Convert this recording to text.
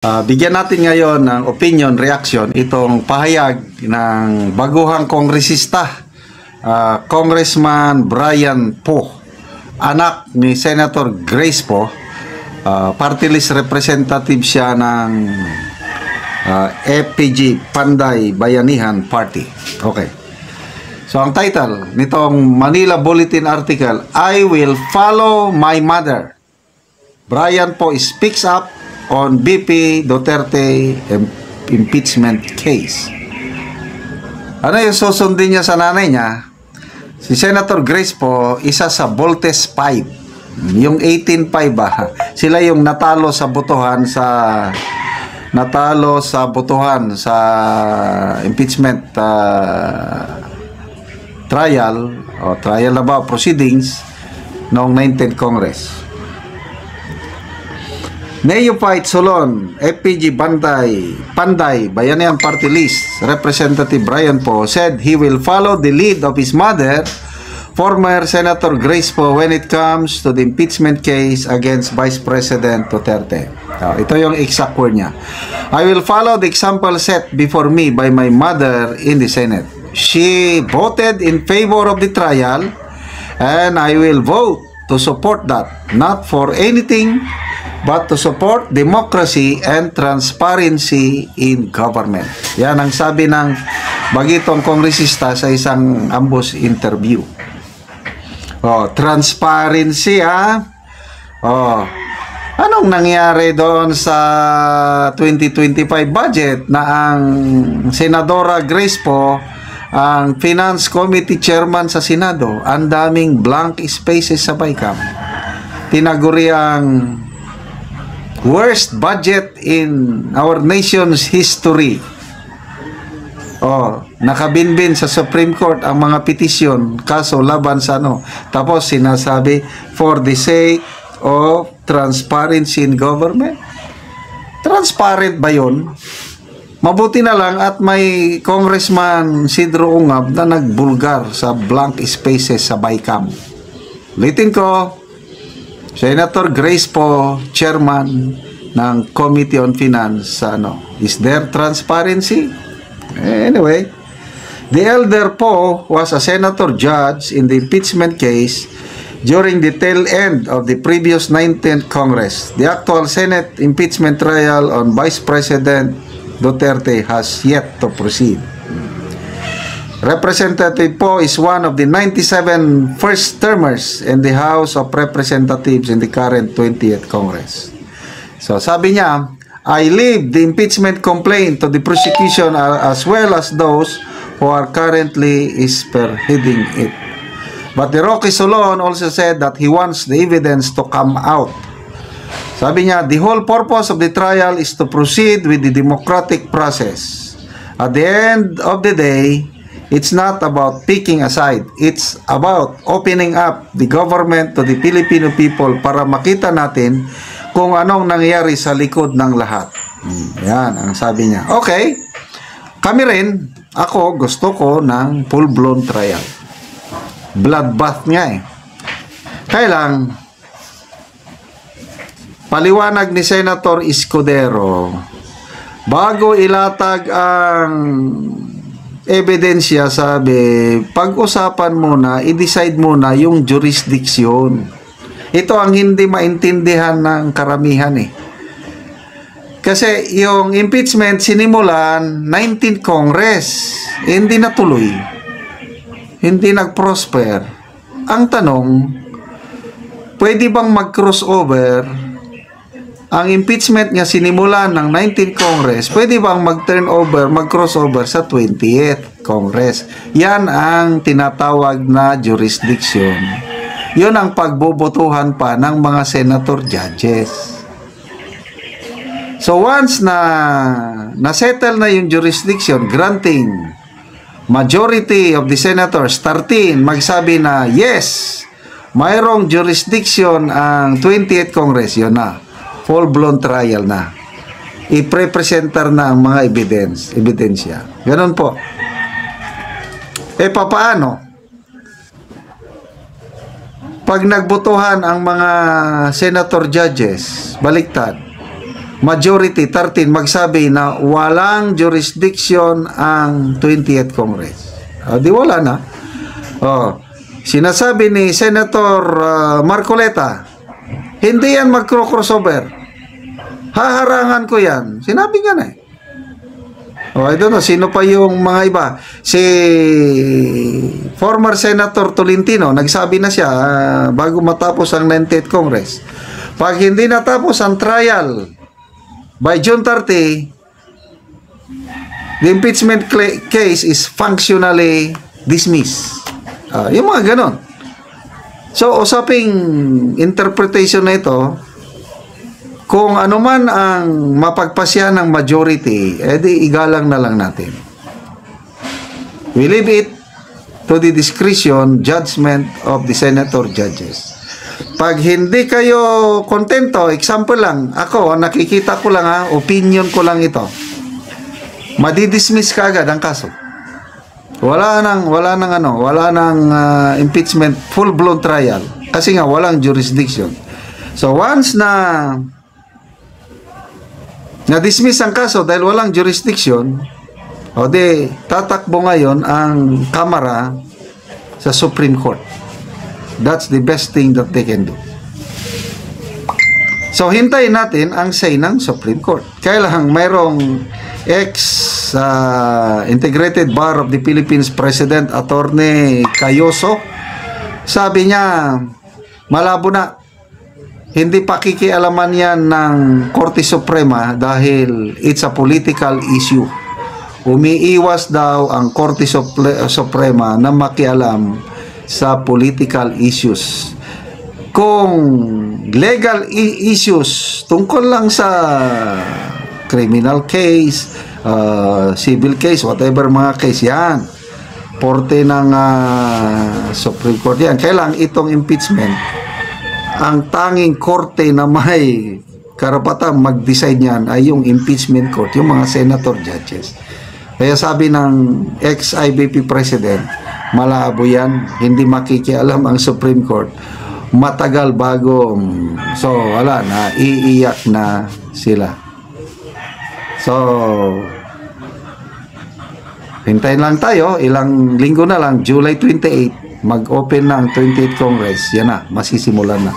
Bigyan natin ngayon ng opinion, reaction, itong pahayag ng baguhang kongresista, Congressman Brian Poe, anak ni Senator Grace Poe, party list representative siya ng FPG Panday Bayanihan Party. Okay. So ang title nitong Manila Bulletin article, I will follow my mother. Brian Poe speaks up on BP Duterte impeachment case. Ano yung susundin niya sa nanay niya? Si Senator Grace Poe, isa sa Voltes 5. Yung 18-5 sila yung natalo sa botohan sa impeachment trial na ba proceedings noong 19th Congress. Neophyte Solon, FPG Panday Bayanihan Party List Representative Brian Poe said he will follow the lead of his mother, former Senator Grace Poe, when it comes to the impeachment case against Vice President Duterte. Ito yung exact word niya. I will follow the example set before me by my mother in the Senate. She voted in favor of the trial, and I will vote to support that, not for anything but to support democracy and transparency in government. Yan ang sabi ng bagitong kongresista sa isang ambush interview. Transparency anong nangyari doon sa 2025 budget na ang Senadora Grace Poe ang Finance Committee Chairman sa Senado? Ang daming blank spaces sa BICAM. Tinaguri ang worst budget in our nation's history. Nakabinbin sa Supreme Court ang mga petisyon, kaso laban sa Tapos sinasabi, for the sake of transparency in government. Transparent ba yun? Mabuti na lang at may Congressman Sidro Ungab na nagbulgar sa blank spaces sa BICAM. Ulitin ko, Senator Grace Poe, chairman ng Committee on Finance, is there transparency? Anyway, the elder Poe was a senator judge in the impeachment case during the tail end of the previous 19th Congress. The actual Senate impeachment trial on Vice President Duterte has yet to proceed. Representative Poe is one of the 97 first-termers in the House of Representatives in the current 20th Congress. So sabi niya, I leave the impeachment complaint to the prosecution as well as those who are currently spearheading it. But the Rocky Solon also said that he wants the evidence to come out. Sabi niya, the whole purpose of the trial is to proceed with the democratic process. At the end of the day, it's not about picking a side. It's about opening up the government to the Filipino people para makita natin kung anong nangyari sa likod ng lahat. Yan ang sabi niya. Okay, kami rin, ako gusto ko ng full-blown trial. Bloodbath nga Kaya lang, paliwanag ni Senator Escudero, bago ilatag ang ebidensya, sabi, pag-usapan muna, i-decide muna yung jurisdiction. Ito ang hindi maintindihan ng karamihan Kasi yung impeachment sinimulan 19th Congress, hindi natuloy. Hindi nag-prosper. Ang tanong, pwede bang mag-crossover? Ang impeachment niya sinimulan ng 19th Congress, pwede bang mag-crossover sa 20th Congress? Yan ang tinatawag na jurisdiction. Yun ang pagbobotohan pa ng mga senator judges. So once na-settle na yung jurisdiction, granting majority of the senators, 13, magsabi na yes, mayroong jurisdiction ang 20th Congress, yun na. Full-blown trial na. I-presentar na ang mga ebidensya. Ganun po. Papaano? Pag nagbotohan ang mga senator judges, baliktad. majority 13 magsabi na walang jurisdiction ang 20th Congress. Di wala na. Sinasabi ni Senator Marcoleta, hindi yan magkro-crossover. Haharangan ko yan. Sinabi niya na eh. I don't know, sino pa yung mga iba? Si former Senator Tolentino, nagsabi na siya bago matapos ang 90th Congress. Pag hindi natapos ang trial by June 30, the impeachment case is functionally dismissed. Yung mga ganon. So, usaping interpretation na ito, kung ano man ang mapagpasya ng majority, edi igalang na lang natin. We leave it to the discretion, judgment of the senator judges. Pag hindi kayo kontento, example lang, ako, nakikita ko lang opinion ko lang ito. Madidismiss ka agad ang kaso. Wala nang impeachment full-blown trial kasi nga walang jurisdiction. So once na-dismiss ang kaso dahil walang jurisdiction, tatakbo ngayon ang Kamara sa Supreme Court. That's the best thing that they can do. So, hintayin natin ang say ng Supreme Court. Kaya lang, mayroong Integrated Bar of the Philippines President, Attorney Cayoso. Sabi niya, malabo na. Hindi pakikialaman yan ng Korte Suprema dahil it's a political issue. Umiiwas daw ang Korte Suprema na makialam sa political issues. Kung legal issues tungkol lang sa criminal case, civil case, whatever mga case yan, porte ng Supreme Court yan. Kailang itong impeachment, ang tanging korte na may karapatang mag-decide niyan ay yung impeachment court, yung mga senator judges. Kaya sabi ng ex-IBP president, malabo yan, hindi makikialam ang Supreme Court. Matagal bago, so wala na, iiyak na sila. So, hintayin lang tayo, ilang linggo na lang, July 28, mag-open na ang 28th Congress. Yan na, masisimulan na.